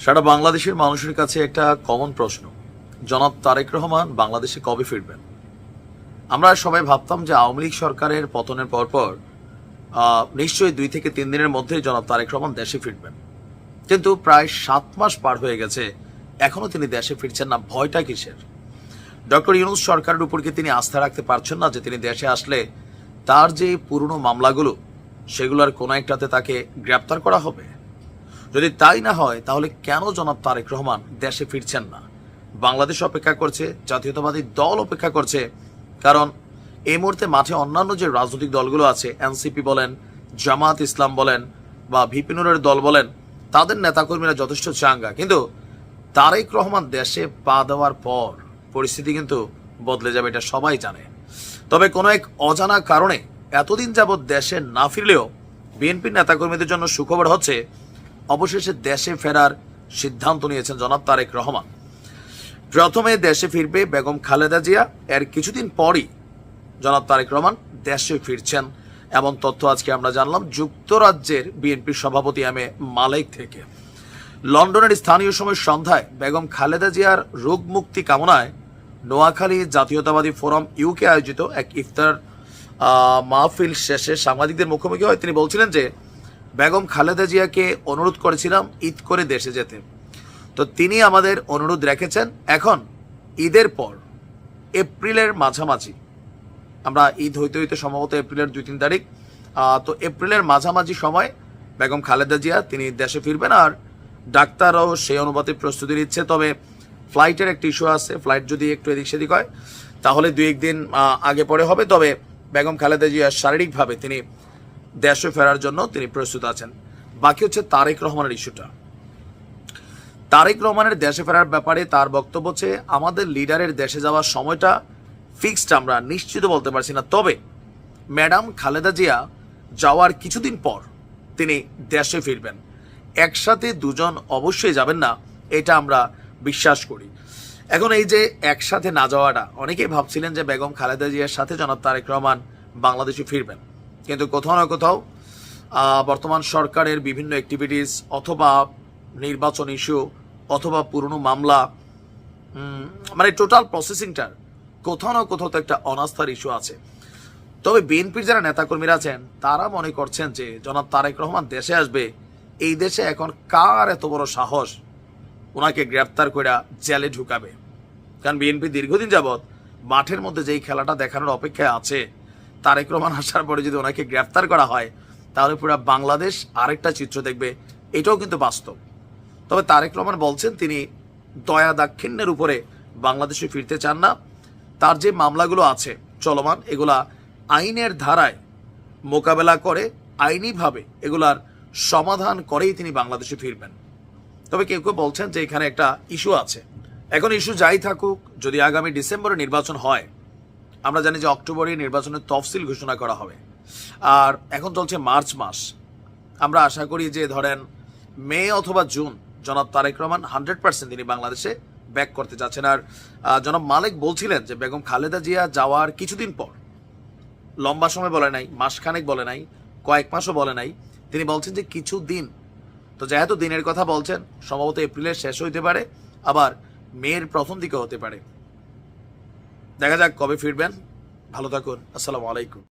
সারা বাংলাদেশের মানুষের কাছে একটা কমন প্রশ্ন, জনাব তারেক রহমান বাংলাদেশে কবে ফিরবেন? আমরা সবাই ভাবতাম যে আওয়ামী লীগ সরকারের পতনের পরপর নিশ্চয়ই 2 থেকে 3 দিনের মধ্যে জনাব তারেক রহমান দেশে ফিরবেন, কিন্তু প্রায় 7 মাস পার হয়ে গেছে, এখনো তিনি দেশে ফিরছেন না। ভয়টা কিসের? ডক্টর ইউনূস সরকারের উপর কি তিনি আস্থা রাখতে পারছেন না যে তিনি দেশে আসলে তার যে পুরনো মামলাগুলো সেগুলোর কোনো একটাতে তাকে গ্রেপ্তার করা হবে? যদি তাই না হয় তাহলে কেন জনাব তারেক রহমান দেশে ফিরছেন না? বাংলাদেশ অপেক্ষা করছে, জাতীয়তাবাদী দল অপেক্ষা করছে, কারণ এই মুহূর্তে মাঠে অন্যান্য যে রাজনৈতিক দলগুলো আছে, এনসিপি বলেন, জামাত ইসলাম বলেন বা ভিপি নুরের দল বলেন, তাদের নেতাকর্মীরা যথেষ্ট চাঙ্গা, কিন্তু তারেক রহমান দেশে পা দেওয়ার পর পরিস্থিতি কিন্তু বদলে যাবে, এটা সবাই জানে। তবে কোনো এক অজানা কারণে এতদিন যাবৎ দেশে না ফিরলেও বিএনপির নেতাকর্মীদের জন্য সুখবর হচ্ছে, অবশেষে দেশে ফেরার সিদ্ধান্ত নিয়েছেন জনাব তারেক রহমান। প্রথমে দেশে ফিরবে বেগম খালেদা জিয়া, এর কিছুদিন পরই জনাব তারেক রহমান দেশে ফিরছেন এমন তথ্য আজকে আমরা জানলাম যুক্তরাজ্যের বিএনপির সভাপতি এম এ মালেক থেকে। লন্ডনের স্থানীয় সময় সন্ধ্যায় বেগম খালেদা জিয়ার রোগ মুক্তি কামনায় নোয়াখালী জাতীয়তাবাদী ফোরাম ইউকে আয়োজিত এক ইফতার মাহফিল শেষে সাংবাদিকদের মুখোমুখি হয়ে তিনি বলছিলেন যে বেগম খালেদা জিয়াকে অনুরোধ করেছিলাম ঈদ করে দেশে যেতে, তো তিনি আমাদের অনুরোধ রেখেছেন। এখন ঈদের পর এপ্রিলের মাঝামাঝি, আমরা ঈদ হইতে হইতে সম্ভবত এপ্রিলের 2-3 তারিখ, তো এপ্রিলের মাঝামাঝি সময় বেগম খালেদা জিয়া তিনি দেশে ফিরবেন। আর ডাক্তারও সেই অনুপাতে প্রস্তুতি নিচ্ছে, তবে ফ্লাইটের একটা ইস্যু আছে, ফ্লাইট যদি একটু এদিক সেদিক হয় তাহলে 2-1 দিন আগে পরে হবে। তবে বেগম খালেদা জিয়া শারীরিকভাবে তিনি দেশে ফেরার জন্য তিনি প্রস্তুত আছেন। বাকি হচ্ছে তারেক রহমানের ইস্যুটা। তারেক রহমানের দেশে ফেরার ব্যাপারে তার বক্তব্য হচ্ছে, আমাদের লিডারের দেশে যাওয়ার সময়টা ফিক্সড আমরা নিশ্চিত বলতে পারছি না, তবে ম্যাডাম খালেদা জিয়া যাওয়ার কিছুদিন পর তিনি দেশে ফিরবেন। একসাথে দুজন অবশ্যই যাবেন না, এটা আমরা বিশ্বাস করি। এখন এই যে একসাথে না যাওয়াটা, অনেকেই ভাবছিলেন যে বেগম খালেদা জিয়ার সাথে জনাব তারেক রহমান বাংলাদেশে ফিরবেন, কিন্তু কোথাও না কোথাও বর্তমান সরকারের বিভিন্ন অ্যাক্টিভিটিস অথবা নির্বাচন ইস্যু অথবা পুরনো মামলা, মানে টোটাল প্রসেসিংটার কোথাও না কোথাও তো একটা অনাস্থার ইস্যু আছে। তবে বিএনপির যারা নেতাকর্মীরা আছেন তারা মনে করছেন যে জনাব তারেক রহমান দেশে আসবে, এই দেশে এখন কার এত বড় সাহস ওনাকে গ্রেপ্তার করে জেলে ঢুকাবে? কারণ বিএনপি দীর্ঘদিন যাবৎ মাঠের মধ্যে যেই খেলাটা দেখানোর অপেক্ষায় আছে, তারেক রহমান আসার পরে যদি ওনাকে গ্রেপ্তার করা হয় তাহলে পুরো বাংলাদেশ আরেকটা চিত্র দেখবে, এটাও কিন্তু বাস্তব। তবে তারেক রহমান বলছেন তিনি দয়া দাক্ষিণ্যের উপরে বাংলাদেশে ফিরতে চান না, তার যে মামলাগুলো আছে চলমান এগুলা আইনের ধারায় মোকাবেলা করে আইনিভাবে এগুলার সমাধান করেই তিনি বাংলাদেশে ফিরবেন। তবে কেউ কেউ বলছেন যে এখানে একটা ইস্যু আছে। এখন ইস্যু যাই থাকুক, যদি আগামী ডিসেম্বরে নির্বাচন হয়, আমরা জানি যে অক্টোবরে নির্বাচনের তফসিল ঘোষণা করা হবে, আর এখন চলছে মার্চ মাস। আমরা আশা করি যে ধরেন মে অথবা জুন জনাব তারেক রহমান 100% তিনি বাংলাদেশে ব্যাক করতে যাচ্ছেন। আর জনাব মালেক বলছিলেন যে বেগম খালেদা জিয়া যাওয়ার কিছুদিন পর, লম্বা সময় বলে নাই, মাসখানেক বলে নাই, কয়েক মাসও বলে নাই, তিনি বলছেন যে কিছু দিন। তো যেহেতু দিনের কথা বলছেন, সম্ভবত এপ্রিলের শেষ হইতে পারে, আবার মের প্রথম দিকে হতে পারে। দেখা যাক কবে ফিরবেন। ভালো থাকুন। আসসালামু আলাইকুম।